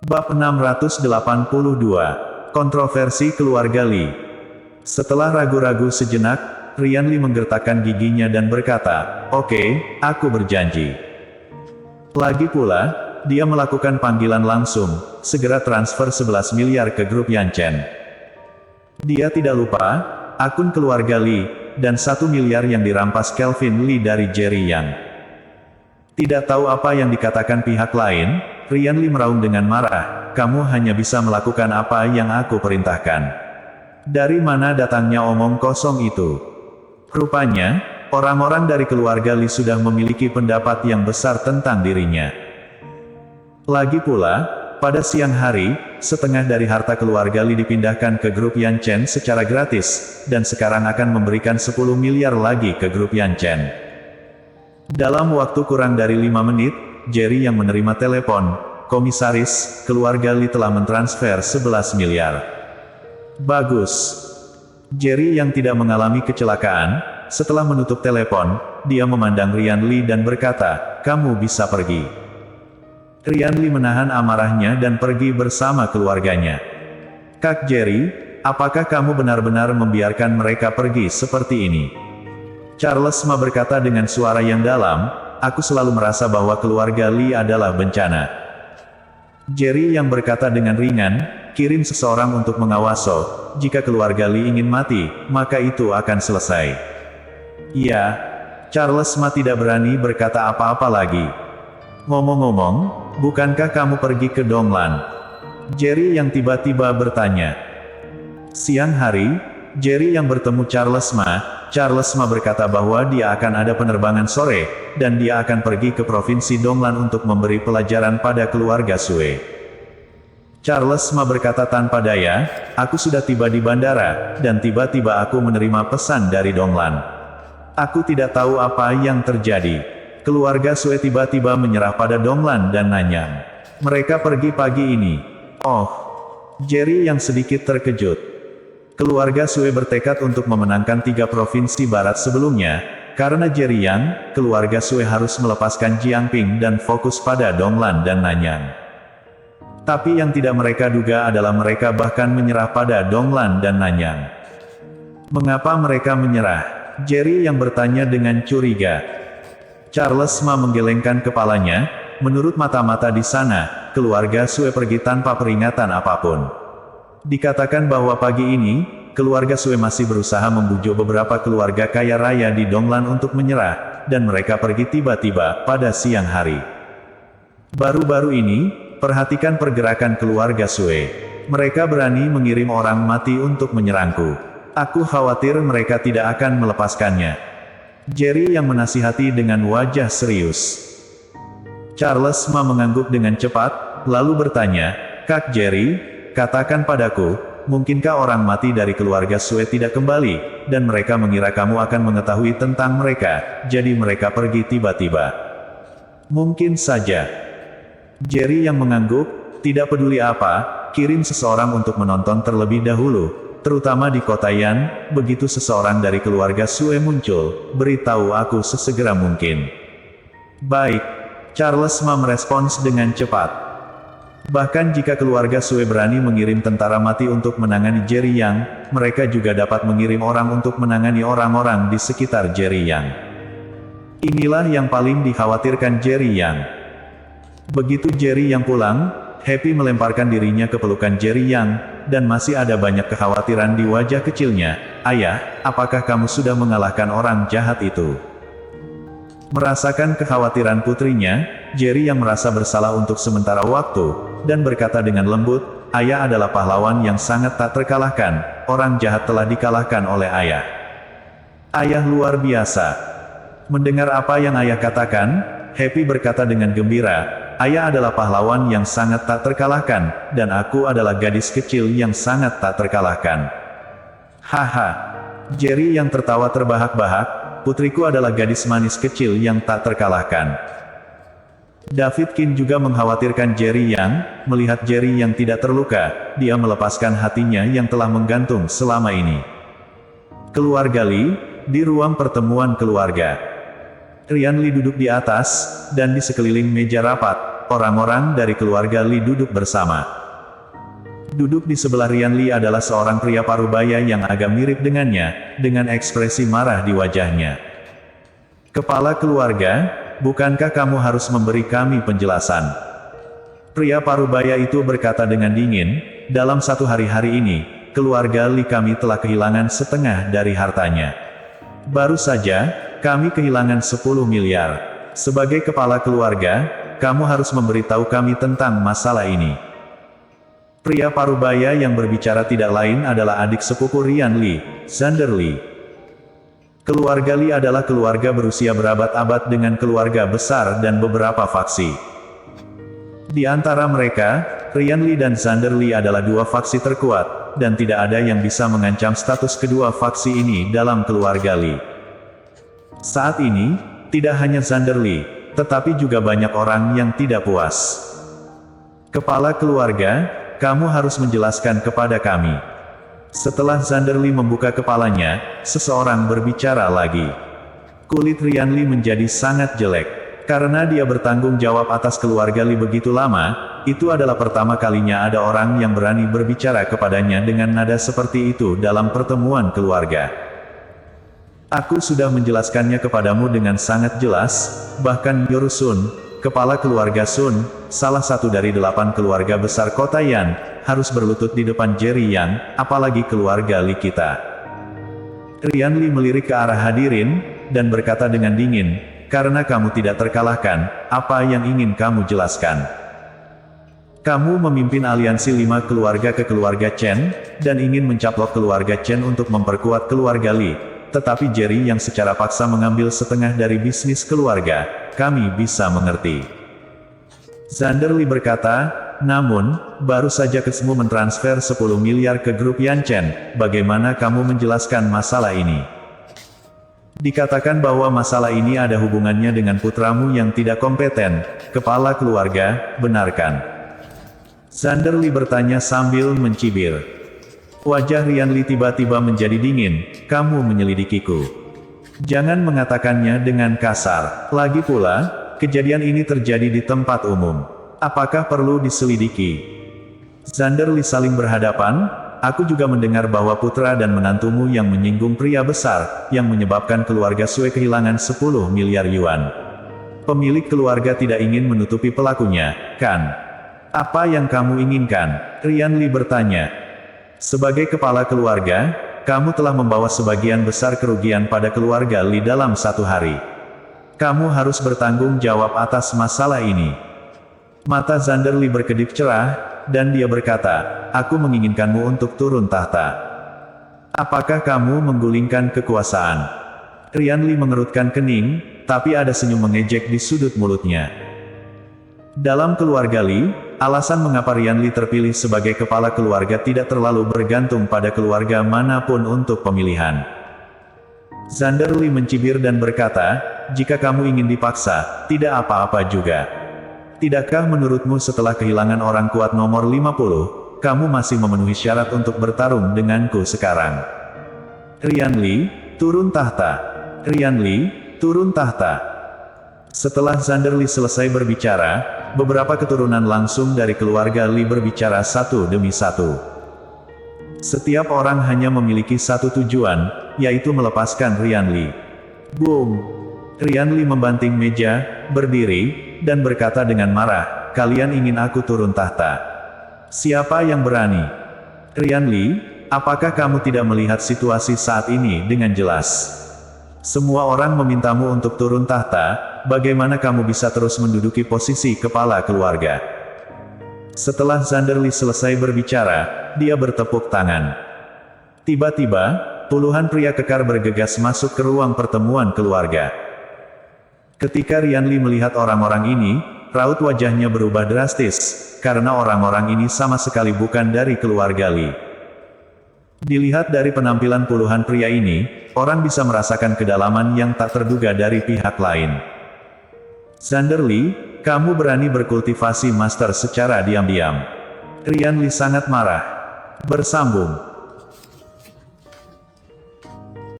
Bab 682. Kontroversi keluarga Li. Setelah ragu-ragu sejenak, Rian Li menggertakkan giginya dan berkata, "Oke, aku berjanji." Lagi pula, dia melakukan panggilan langsung, segera transfer 11 miliar ke grup Yanchen. Dia tidak lupa, akun keluarga Li, dan 1 miliar yang dirampas Kelvin Li dari Jerry Yang. Tidak tahu apa yang dikatakan pihak lain, Rian Li meraung dengan marah, "Kamu hanya bisa melakukan apa yang aku perintahkan. Dari mana datangnya omong kosong itu?" Rupanya, orang-orang dari keluarga Li sudah memiliki pendapat yang besar tentang dirinya. Lagi pula, pada siang hari, setengah dari harta keluarga Li dipindahkan ke grup Yanchen secara gratis, dan sekarang akan memberikan 10 miliar lagi ke grup Yanchen. Dalam waktu kurang dari 5 menit, Jerry yang menerima telepon, "Komisaris, keluarga Li telah mentransfer 11 miliar. Bagus." Jerry yang tidak mengalami kecelakaan, setelah menutup telepon, dia memandang Rian Li dan berkata, "Kamu bisa pergi." Rian Li menahan amarahnya dan pergi bersama keluarganya. "Kak Jerry, apakah kamu benar-benar membiarkan mereka pergi seperti ini?" Charles Ma berkata dengan suara yang dalam, "Aku selalu merasa bahwa keluarga Li adalah bencana." Jerry yang berkata dengan ringan, "Kirim seseorang untuk mengawasi. Jika keluarga Li ingin mati, maka itu akan selesai." "Iya." Charles Ma tidak berani berkata apa-apa lagi. "Ngomong-ngomong, bukankah kamu pergi ke Donglan?" Jerry yang tiba-tiba bertanya. Siang hari, Jerry yang bertemu Charles Ma berkata bahwa dia akan ada penerbangan sore, dan dia akan pergi ke provinsi Donglan untuk memberi pelajaran pada keluarga Sue. Charles Ma berkata tanpa daya, "Aku sudah tiba di bandara, dan tiba-tiba aku menerima pesan dari Donglan. Aku tidak tahu apa yang terjadi. Keluarga Sue tiba-tiba menyerah pada Donglan dan Nanyang. Mereka pergi pagi ini." "Oh." Jerry yang sedikit terkejut. Keluarga Sue bertekad untuk memenangkan 3 provinsi barat sebelumnya. Karena Jerry Yang, keluarga Sue harus melepaskan Jiangping dan fokus pada Donglan dan Nanyang. Tapi yang tidak mereka duga adalah mereka bahkan menyerah pada Donglan dan Nanyang. "Mengapa mereka menyerah?" Jerry yang bertanya dengan curiga. Charles Ma menggelengkan kepalanya. "Menurut mata-mata di sana, keluarga Sue pergi tanpa peringatan apapun. Dikatakan bahwa pagi ini, keluarga Sue masih berusaha membujuk beberapa keluarga kaya raya di Donglan untuk menyerah, dan mereka pergi tiba-tiba pada siang hari. Baru-baru ini, perhatikan pergerakan keluarga Sue. Mereka berani mengirim orang mati untuk menyerangku. Aku khawatir mereka tidak akan melepaskannya." Jerry yang menasihati dengan wajah serius. Charles Ma mengangguk dengan cepat, lalu bertanya, "Kak Jerry, katakan padaku, mungkinkah orang mati dari keluarga Sue tidak kembali, dan mereka mengira kamu akan mengetahui tentang mereka, jadi mereka pergi tiba-tiba?" "Mungkin saja." Jerry yang mengangguk, "Tidak peduli apa, kirim seseorang untuk menonton terlebih dahulu, terutama di kota Yan. Begitu seseorang dari keluarga Sue muncul, beritahu aku sesegera mungkin." "Baik." Charles Ma merespons dengan cepat. Bahkan jika keluarga Sue berani mengirim tentara mati untuk menangani Jerry Yang, mereka juga dapat mengirim orang untuk menangani orang-orang di sekitar Jerry Yang. Inilah yang paling dikhawatirkan Jerry Yang. Begitu Jerry Yang pulang, Happy melemparkan dirinya ke pelukan Jerry Yang, dan masih ada banyak kekhawatiran di wajah kecilnya. "Ayah, apakah kamu sudah mengalahkan orang jahat itu?" Merasakan kekhawatiran putrinya, Jerry yang merasa bersalah untuk sementara waktu, dan berkata dengan lembut, "Ayah adalah pahlawan yang sangat tak terkalahkan, orang jahat telah dikalahkan oleh ayah. Ayah luar biasa." Mendengar apa yang ayah katakan, Happy berkata dengan gembira, "Ayah adalah pahlawan yang sangat tak terkalahkan, dan aku adalah gadis kecil yang sangat tak terkalahkan." "Haha." Jerry yang tertawa terbahak-bahak, "Putriku adalah gadis manis kecil yang tak terkalahkan." David Kin juga mengkhawatirkan Jerry Yang. Melihat Jerry yang tidak terluka, dia melepaskan hatinya yang telah menggantung selama ini. Keluarga Li, di ruang pertemuan keluarga. Rian Li duduk di atas, dan di sekeliling meja rapat, orang-orang dari keluarga Li duduk bersama. Duduk di sebelah Rian Li adalah seorang pria parubaya yang agak mirip dengannya, dengan ekspresi marah di wajahnya. Kepala keluarga, bukankah kamu harus memberi kami penjelasan? Pria parubaya itu berkata dengan dingin, dalam satu hari ini, keluarga Li kami telah kehilangan setengah dari hartanya. Baru saja, kami kehilangan 10 miliar. Sebagai kepala keluarga, kamu harus memberitahu kami tentang masalah ini. Pria parubaya yang berbicara tidak lain adalah adik sepupu Rian Li, Xander Li. Keluarga Li adalah keluarga berusia berabad-abad dengan keluarga besar dan beberapa faksi. Di antara mereka, Rian Li dan Xander Li adalah dua faksi terkuat, dan tidak ada yang bisa mengancam status kedua faksi ini dalam keluarga Li. Saat ini, tidak hanya Xander Li, tetapi juga banyak orang yang tidak puas. Kepala keluarga, kamu harus menjelaskan kepada kami. Setelah Xander Li membuka kepalanya, seseorang berbicara lagi. Kulit Rian Li menjadi sangat jelek. Karena dia bertanggung jawab atas keluarga Li begitu lama, itu adalah pertama kalinya ada orang yang berani berbicara kepadanya dengan nada seperti itu dalam pertemuan keluarga. Aku sudah menjelaskannya kepadamu dengan sangat jelas, bahkan Yoru Sun, kepala keluarga Sun, salah satu dari 8 keluarga besar kota Yan, harus berlutut di depan Jerry Yang, apalagi keluarga Li kita. Rian Li melirik ke arah hadirin, dan berkata dengan dingin, karena kamu tidak terkalahkan, apa yang ingin kamu jelaskan? Kamu memimpin aliansi 5 keluarga ke keluarga Chen, dan ingin mencaplok keluarga Chen untuk memperkuat keluarga Li, tetapi Jerry yang secara paksa mengambil setengah dari bisnis keluarga, kami bisa mengerti. Xander Li berkata, namun, baru saja kamu mentransfer 10 miliar ke grup Yan Chen, bagaimana kamu menjelaskan masalah ini? Dikatakan bahwa masalah ini ada hubungannya dengan putramu yang tidak kompeten, kepala keluarga, benarkan? Xander Li bertanya sambil mencibir. Wajah Rian Li tiba-tiba menjadi dingin, kamu menyelidikiku. Jangan mengatakannya dengan kasar. Lagi pula, kejadian ini terjadi di tempat umum. Apakah perlu diselidiki? Xander Li saling berhadapan, aku juga mendengar bahwa putra dan menantumu yang menyinggung pria besar, yang menyebabkan keluarga Sue kehilangan 10 miliar yuan. Pemilik keluarga tidak ingin menutupi pelakunya, kan? Apa yang kamu inginkan? Rian Li bertanya. Sebagai kepala keluarga, kamu telah membawa sebagian besar kerugian pada keluarga Li dalam satu hari. Kamu harus bertanggung jawab atas masalah ini. Mata Xander Li berkedip cerah, dan dia berkata, aku menginginkanmu untuk turun tahta. Apakah kamu menggulingkan kekuasaan? Rian Li mengerutkan kening, tapi ada senyum mengejek di sudut mulutnya. Dalam keluarga Li, alasan mengapa Rian Li terpilih sebagai kepala keluarga tidak terlalu bergantung pada keluarga manapun untuk pemilihan. Xander Li mencibir dan berkata, jika kamu ingin dipaksa, tidak apa-apa juga. Tidakkah menurutmu setelah kehilangan orang kuat nomor 50, kamu masih memenuhi syarat untuk bertarung denganku sekarang? Rian Li, turun tahta. Rian Li, turun tahta. Setelah Xander Li selesai berbicara, beberapa keturunan langsung dari keluarga Li berbicara satu demi satu. Setiap orang hanya memiliki satu tujuan, yaitu melepaskan Rian Li. Boom! Rian Li membanting meja, berdiri, dan berkata dengan marah, kalian ingin aku turun tahta? Siapa yang berani? Rian Li, apakah kamu tidak melihat situasi saat ini dengan jelas? Semua orang memintamu untuk turun tahta, bagaimana kamu bisa terus menduduki posisi kepala keluarga? Setelah Xander Li selesai berbicara, dia bertepuk tangan. Tiba-tiba, puluhan pria kekar bergegas masuk ke ruang pertemuan keluarga. Ketika Rian Li melihat orang-orang ini, raut wajahnya berubah drastis, karena orang-orang ini sama sekali bukan dari keluarga Li. Dilihat dari penampilan puluhan pria ini, orang bisa merasakan kedalaman yang tak terduga dari pihak lain. Xander Li, kamu berani berkultivasi master secara diam-diam. Rian Li sangat marah. Bersambung.